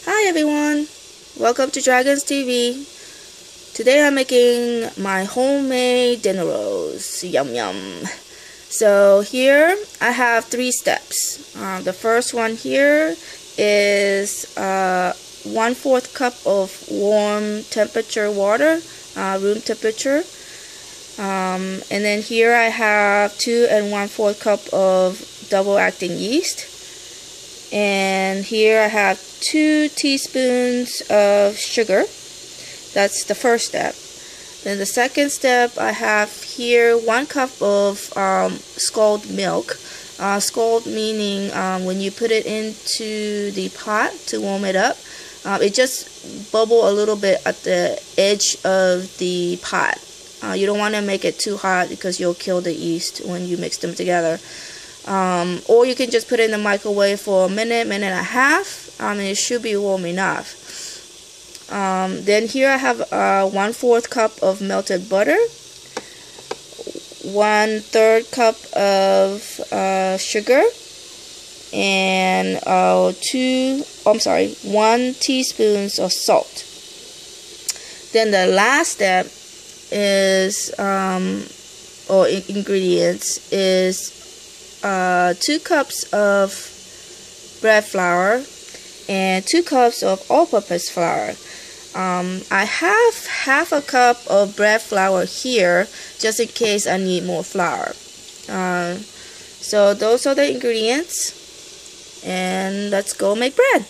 Hi everyone, welcome to Dragons TV. Today I'm making my homemade dinner rolls. Yum yum. So here I have 3 steps. The first one here is 1/4 cup of warm temperature water, room temperature. And then here I have 2 1/4 cup of double acting yeast. And here I have 2 teaspoons of sugar. That's the first step. Then the second step, I have here 1 cup of scald milk. Scald meaning when you put it into the pot to warm it up, it just bubble a little bit at the edge of the pot. You don't want to make it too hot because you'll kill the yeast when you mix them together. Or you can just put it in the microwave for a minute, minute and a half, and it should be warm enough. Then here I have 1/4 cup of melted butter, 1/3 cup of sugar, and 1 teaspoon of salt. Then the last step is ingredients is 2 cups of bread flour and 2 cups of all-purpose flour. I have half a cup of bread flour here just in case I need more flour. So those are the ingredients, and let's go make bread.